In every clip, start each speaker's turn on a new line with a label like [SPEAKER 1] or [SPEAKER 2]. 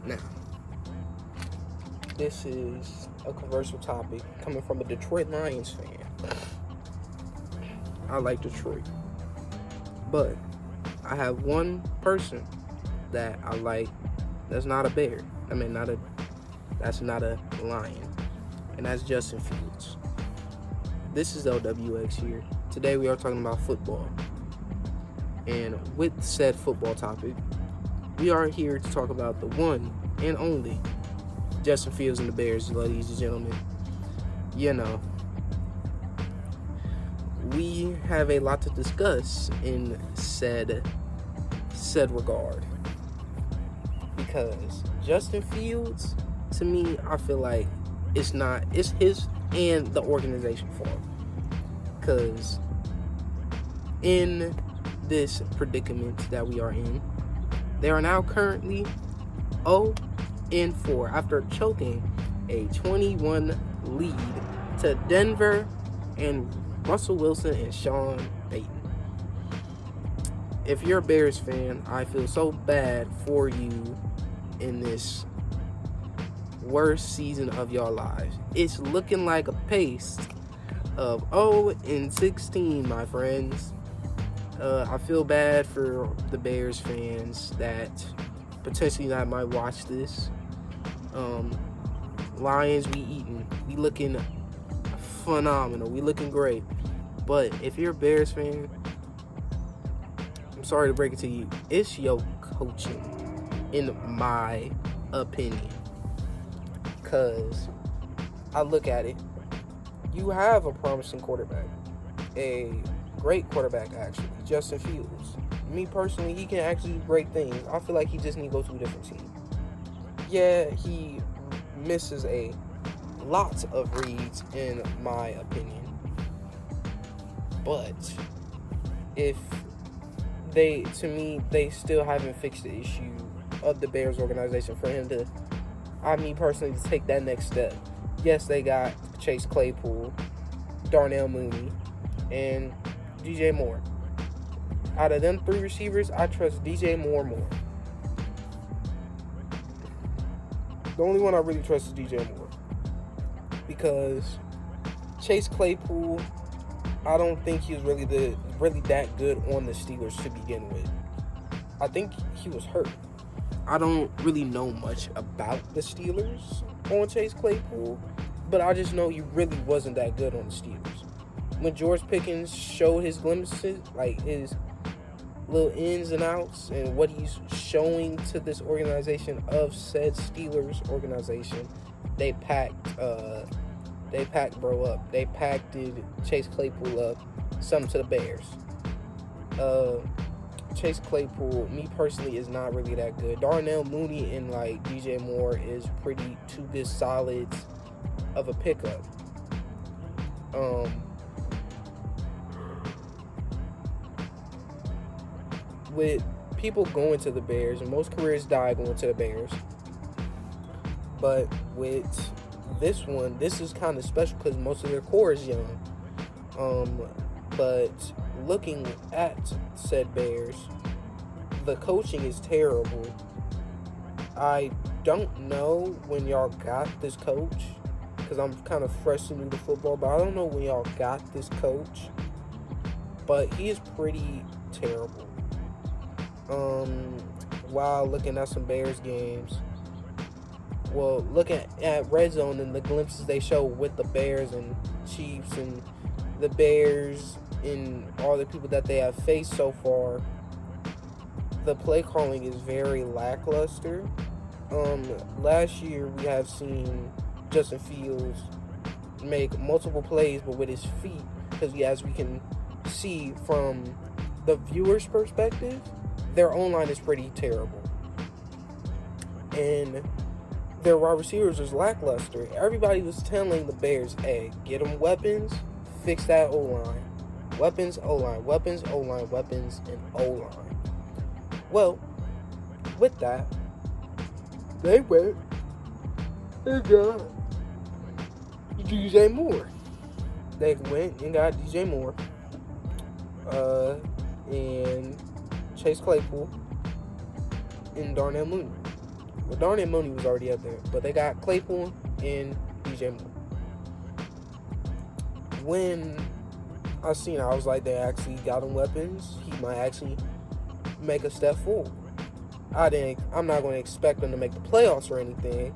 [SPEAKER 1] Now, this is a controversial topic coming from a Detroit Lions fan. I like Detroit, but I have one person that I like that's not a Bear. That's not a Lion, and that's Justin Fields. This is LWX here. Today we are talking about football. And with said football topic, we are here to talk about the one and only Justin Fields and the Bears, ladies and gentlemen. You know, we have a lot to discuss in said regard. Because Justin Fields, to me, I feel like it's his and the organization fault. Because in this predicament that we are in, they are now currently 0-4 after choking a 21 lead to Denver and Russell Wilson and Sean Payton. If you're a Bears fan, I feel so bad for you in this worst season of your lives. It's looking like a pace of 0-16, my friends. I feel bad for the Bears fans that potentially not might watch this. Lions, we eating. We looking phenomenal. We looking great. But if you're a Bears fan, I'm sorry to break it to you. It's your coaching, in my opinion. Because I look at it. You have a promising quarterback. A great quarterback, actually. Justin Fields. Me personally, he can actually do great things. I feel like he just needs to go to a different team. Yeah, he misses a lot of reads, in my opinion. But they still haven't fixed the issue of the Bears organization for him to, personally, to take that next step. Yes, they got Chase Claypool, Darnell Mooney, and DJ Moore. Out of them three receivers, I trust DJ Moore more. The only one I really trust is DJ Moore. Because Chase Claypool, I don't think he was really that good on the Steelers to begin with. I think he was hurt. I don't really know much about the Steelers on Chase Claypool, but I just know he really wasn't that good on the Steelers. When George Pickens showed his glimpses, like his little ins and outs, and what he's showing to this organization of said Steelers organization, they packed bro up. They packed Chase Claypool up, something to the Bears. Chase Claypool, me personally, is not really that good. Darnell Mooney and DJ Moore is pretty two good solids of a pickup. With people going to the Bears, and most careers die going to the Bears, but with this one, this is kind of special because most of their core is young. But looking at said Bears, the coaching is terrible. I don't know when y'all got this coach, because I'm kind of fresh into the football, but I don't know when y'all got this coach, but he is pretty terrible. While looking at some Bears games, looking at Red Zone and the glimpses they show with the Bears and Chiefs and the Bears and all the people that they have faced so far, the play calling is very lackluster. Last year we have seen Justin Fields make multiple plays, but with his feet, because as we can see from the viewer's perspective, their O-line is pretty terrible. And their wide receivers was lackluster. Everybody was telling the Bears, hey, get them weapons, fix that O-line. Weapons, O-line, weapons, O-line, weapons, and O-line. Well, with that, they went and got DJ Moore. They went and got DJ Moore. And Chase Claypool and Darnell Mooney. Well, Darnell Mooney was already up there, but they got Claypool and DJ Moore. When I seen it, I was like, they actually got him weapons. He might actually make a step forward. I'm not going to expect them to make the playoffs or anything,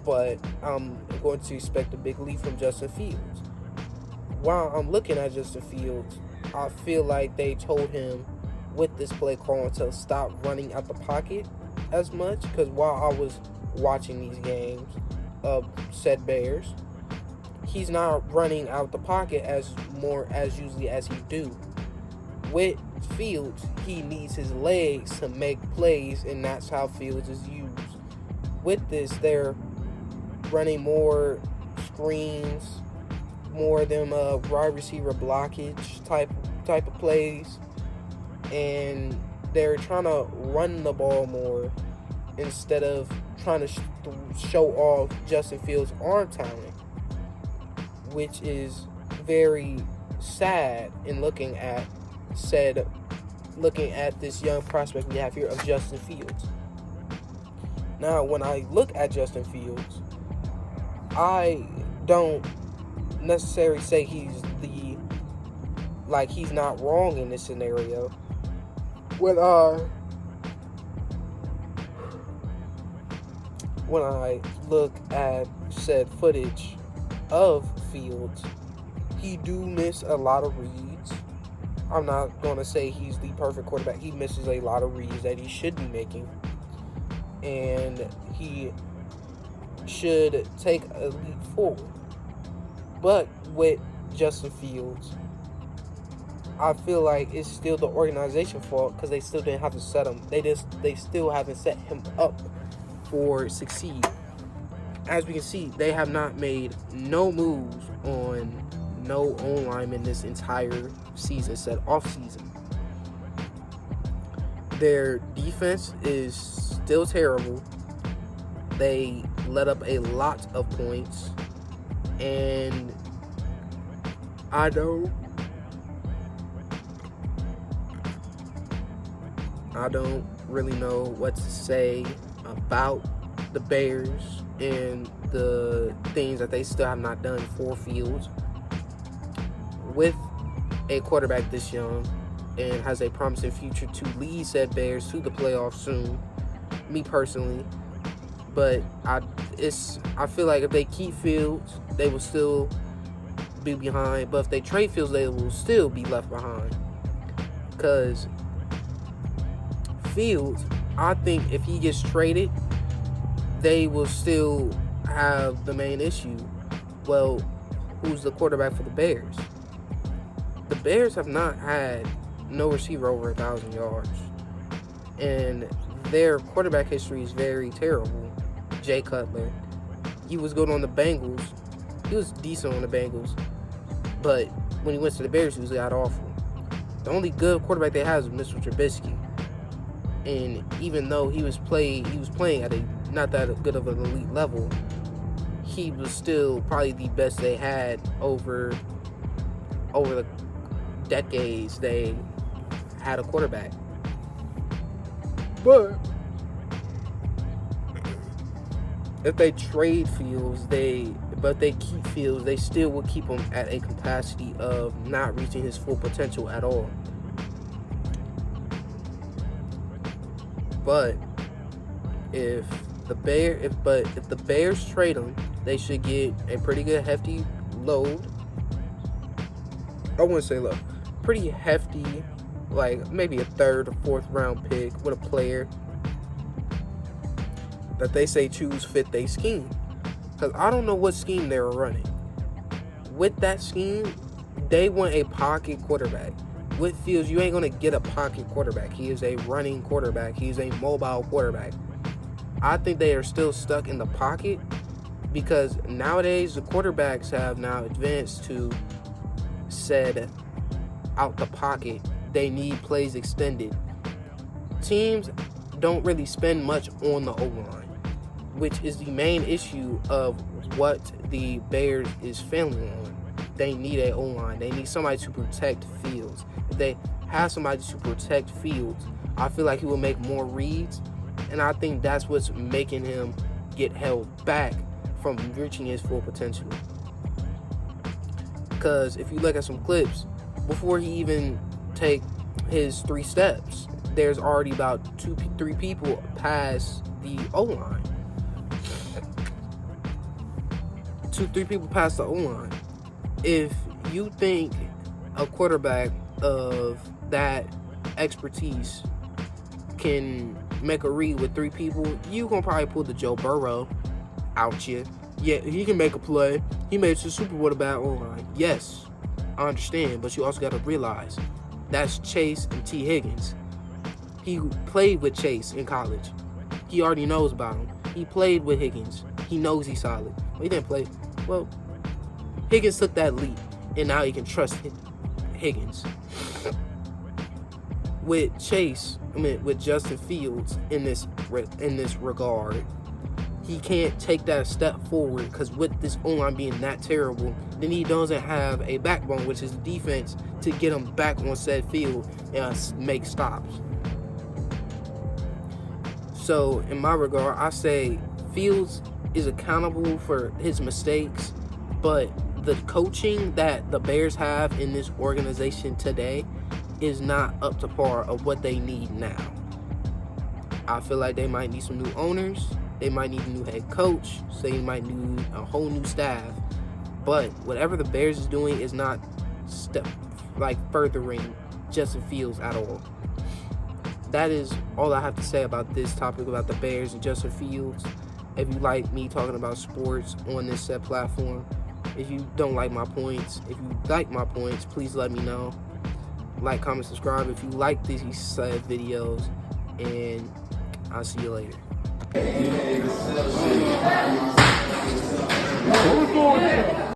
[SPEAKER 1] but I'm going to expect a big leap from Justin Fields. While I'm looking at Justin Fields, I feel like they told him with this play call to stop running out the pocket as much, because while I was watching these games of said Bears, he's not running out the pocket as usually as he do. With Fields, he needs his legs to make plays, and that's how Fields is used. With this, they're running more screens, more of them wide receiver blockage type of plays, and they're trying to run the ball more instead of trying to show off Justin Fields' arm talent, which is very sad in looking at this young prospect we have here of Justin Fields. Now, when I look at Justin Fields, I don't necessarily say he's not wrong in this scenario. When I look at said footage of Fields, he do miss a lot of reads. I'm not going to say he's the perfect quarterback. He misses a lot of reads that he should be making, and he should take a leap forward. But with Justin Fields, I feel like it's still the organization fault, because they still didn't have to set him. They still haven't set him up for succeed. As we can see, they have not made no moves on no O-lineman this entire season, said off season. Their defense is still terrible. They let up a lot of points, and I don't really know what to say about the Bears and the things that they still have not done for Fields. With a quarterback this young and has a promising future to lead said Bears to the playoffs soon, me personally. But I feel like if they keep Fields, they will still be behind. But if they trade Fields, they will still be left behind. Because Fields, I think if he gets traded, they will still have the main issue. Well, who's the quarterback for the Bears? The Bears have not had no receiver over 1,000 yards. And their quarterback history is very terrible. Jay Cutler. He was good on the Bengals. He was decent on the Bengals. But when he went to the Bears, he was god-awful. The only good quarterback they had was Mr. Trubisky. And even though he was playing at a not that good of an elite level, he was still probably the best they had over the decades they had a quarterback. But if they trade Fields, but they keep Fields, they still will keep him at a capacity of not reaching his full potential at all. But if the Bears trade him, they should get a pretty good hefty load. I wouldn't say low. Pretty hefty, like maybe a 3rd or 4th round pick with a player that they say choose fit their scheme. Because I don't know what scheme they were running. With that scheme, they want a pocket quarterback. With Fields, you ain't going to get a pocket quarterback. He is a running quarterback. He is a mobile quarterback. I think they are still stuck in the pocket because nowadays the quarterbacks have now advanced to said out the pocket. They need plays extended. Teams don't really spend much on the O-line, which is the main issue of what the Bears is failing on. They need an O-line. They need somebody to protect Fields. If they have somebody to protect Fields, I feel like he will make more reads And I think that's what's making him get held back from reaching his full potential. Because if you look at some clips, before he even take his 3 steps, there's already about 2-3 people past the O-line. 2-3 people past the O-line. If you think a quarterback of that expertise can make a read with 3 people, you gonna probably pull the Joe Burrow out you. Yeah, he can make a play. He made it to the Super Bowl with a bad O-line. Yes, I understand, but you also got to realize that's Chase and T. Higgins. He played with Chase in college. He already knows about him. He played with Higgins. He knows he's solid. Well, he didn't play. Well, Higgins took that leap, and now he can trust Higgins. With Justin Fields in this regard, he can't take that step forward because with this O-line being that terrible, then he doesn't have a backbone, which is the defense, to get him back on said field and make stops. So, in my regard, I say Fields is accountable for his mistakes, but the coaching that the Bears have in this organization today is not up to par of what they need now. I feel like they might need some new owners. They might need a new head coach. So they might need a whole new staff. But whatever the Bears is doing is not furthering Justin Fields at all. That is all I have to say about this topic about the Bears and Justin Fields. If you like me talking about sports on this set platform, if you don't like my points, if you like my points, please let me know. Like, comment, subscribe if you like these said videos, and I'll see you later. Who's going